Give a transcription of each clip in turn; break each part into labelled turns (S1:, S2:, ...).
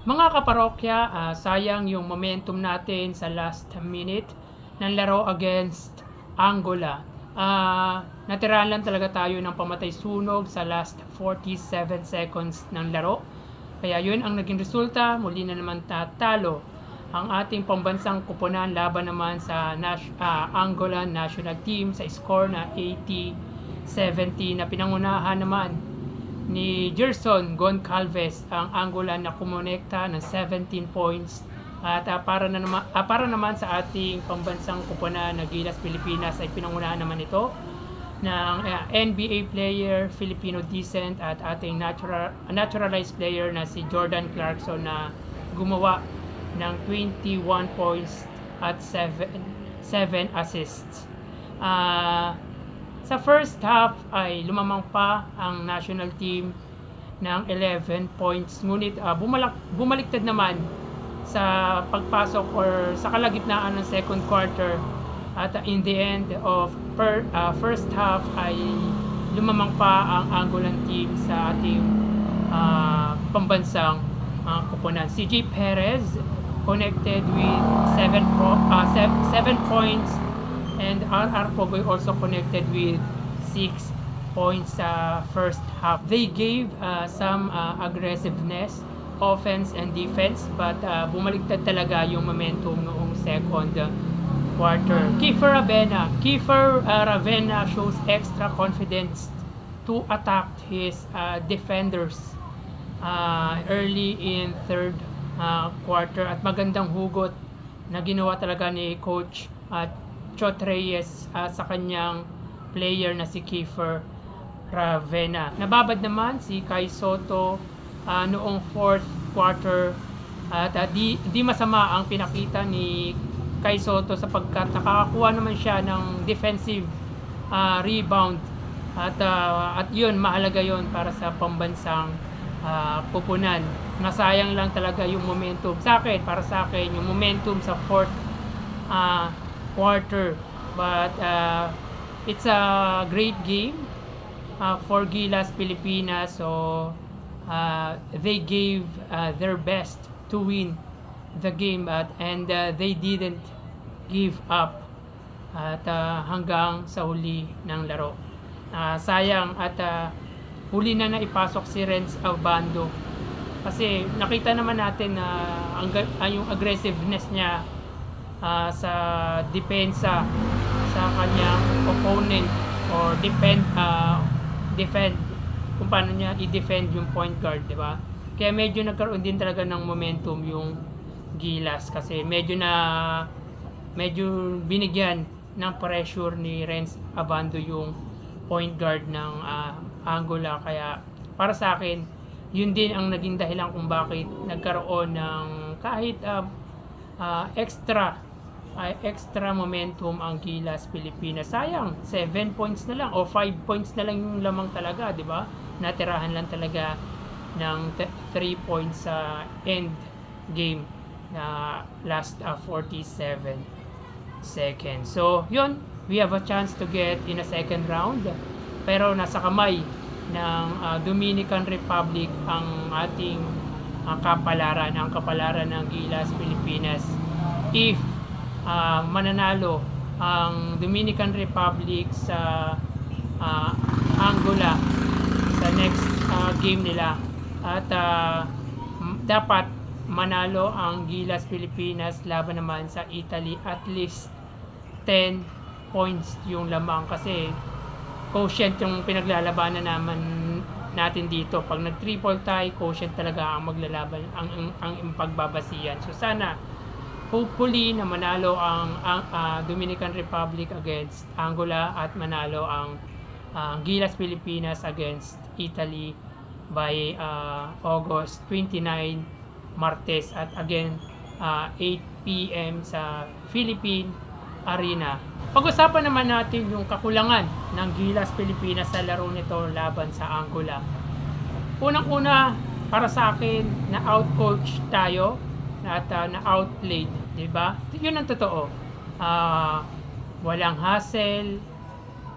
S1: Mga kaparokya, sayang yung momentum natin sa last minute ng laro against Angola. Natirahan lang talaga tayo ng pamatay sunog sa last 47 seconds ng laro. Kaya yun ang naging resulta, muli na naman tatalo ang ating pambansang kuponan laban naman sa Angola national team sa score na 80-70 na pinangunahan naman ni Gerson Goncalves ang Angola na kumonekta ng 17 points at para naman sa ating pambansang kuponan na Gilas Pilipinas ay pinangunahan naman ito ng NBA player Filipino descent at ating naturalized player na si Jordan Clarkson na gumawa ng 21 points at 7 assists. Sa first half ay lumamang pa ang national team ng 11 points, ngunit bumaliktad naman sa pagpasok or sa kalagitnaan ng second quarter at in the end of first half ay lumamang pa ang Angolan team sa ating pambansang kuponan. CJ Perez connected with 7 points and RR Pogoy also connected with 6 points sa first half. They gave some aggressiveness, offense and defense, but bumaliktad talaga yung momentum noong second quarter. Kiefer Ravena shows extra confidence to attack his defenders early in third quarter at magandang hugot na ginawa talaga ni Coach Chot Reyes sa kanyang player na si Kiefer Ravena. Nababad naman si Kai Soto noong fourth quarter at di masama ang pinakita ni Kai Soto sapagkat nakakakuha naman siya ng defensive rebound at yun, mahalaga yun para sa pambansang pupunan. Nasayang lang talaga yung momentum para sa akin yung momentum sa fourth quarter, but it's a great game for Gilas Pilipinas, so they gave their best to win the game and they didn't give up at hanggang sa huli ng laro. Sayang at huli na naipasok si Renz Abando kasi nakita naman natin na yung aggressiveness niya sa depensa sa kanyang opponent or defend kung paano niya i-defend yung point guard, di ba? Kaya medyo nagkaroon din talaga ng momentum yung Gilas kasi medyo binigyan ng pressure ni Renz Abando yung point guard ng Angola, kaya para sa akin yun din ang naging dahilan kung bakit nagkaroon ng kahit extra momentum ang Gilas Pilipinas. Sayang 7 points na lang o 5 points na lang yung lamang talaga, di ba? Natirahan lang talaga ng 3 points sa end game na last 47 seconds. So yun, we have a chance to get in a second round, pero nasa kamay ng Dominican Republic ang ating kapalaran, ang kapalaran ng Gilas Pilipinas. If mananalo ang Dominican Republic sa Angola sa next game nila at dapat manalo ang Gilas Pilipinas laban naman sa Italy, at least 10 points yung lamang kasi quotient yung pinaglalabanan natin dito. Pag nag-triple tie, quotient talaga ang maglalaban, ang pagbabasihan. So sana hopefully na manalo ang Dominican Republic against Angola at manalo ang Gilas Pilipinas against Italy by August 29, Martes, at again 8 p.m. sa Philippine Arena. Pag-usapan naman natin yung kakulangan ng Gilas Pilipinas sa laro nito laban sa Angola. Unang-una, para sa akin, na outcoach tayo at na outplayed, di ba? Yun ang totoo. Walang hustle,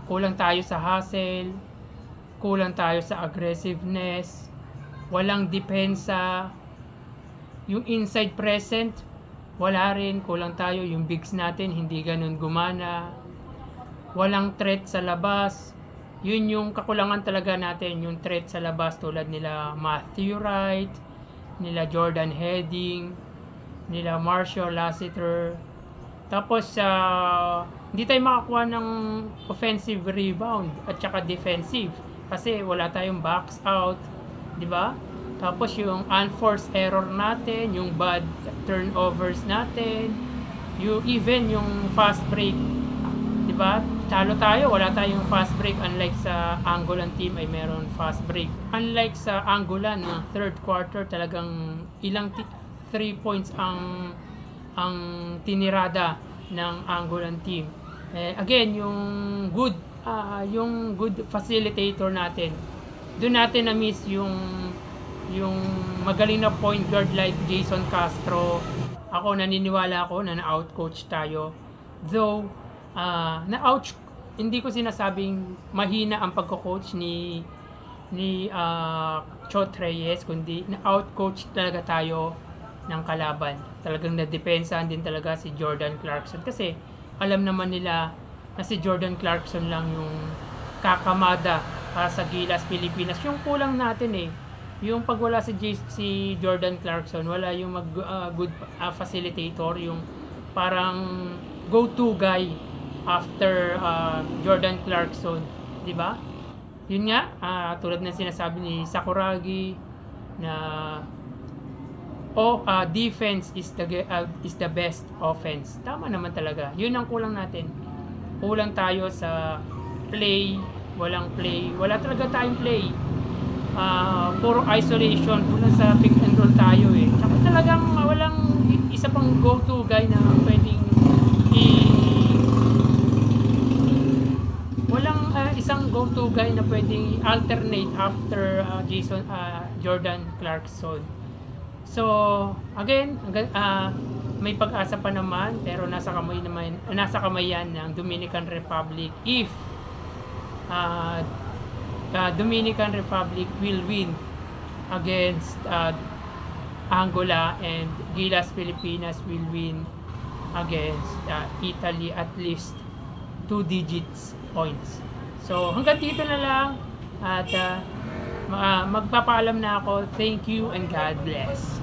S1: kulang tayo sa hustle, kulang tayo sa aggressiveness, walang depensa, Yung inside present, wala rin, kulang tayo. Yung bigs natin, hindi ganun gumana. Walang threat sa labas. Yun yung kakulangan talaga natin, yung threat sa labas tulad nila Matthew Wright, nila Jordan Heading, nila Marshall Lassiter. Tapos hindi tayo makakuha ng offensive rebound at saka defensive kasi wala tayong box out, di ba? Tapos yung unforced error natin, yung bad turnovers natin, even yung fast break, di ba? Talo tayo, wala tayong fast break, unlike sa Angolan team ay meron fast break. Unlike sa Angolan ng third quarter, talagang ilang 3 points ang tinirada ng Angolan team. Again, yung good facilitator natin. Doon natin na-miss yung magaling na point guard like Jason Castro. Ako, naniniwala ako na na-outcoach tayo. Though, hindi ko sinasabing mahina ang pagko-coach ni Chot Reyes, kundi na-outcoach talaga tayo ng kalaban. Talagang nadepensahan din talaga si Jordan Clarkson kasi alam naman nila na si Jordan Clarkson lang yung kakamada sa Gilas Pilipinas. Yung kulang natin yung pag wala si Jordan Clarkson, wala yung good facilitator, yung parang go-to guy after Jordan Clarkson, di ba? Yun nga, tulad ng sinasabi ni Sakuragi na defense is the best offense. Tama naman talaga. Yun ang kulang natin. Kulang tayo sa play, wala talaga tayong play. Puro isolation, kulang sa pick and roll tayo Tsaka talagang walang isa pang go-to guy na pwedeng isang go-to guy na pwedeng alternate after Jordan Clarkson. So, again, may pag-asa pa naman, pero nasa kamay yan ng Dominican Republic if Dominican Republic will win against Angola and Gilas Pilipinas will win against Italy at least 2 digits points. So, hanggang dito na lang at magpapaalam na ako. Thank you and God bless.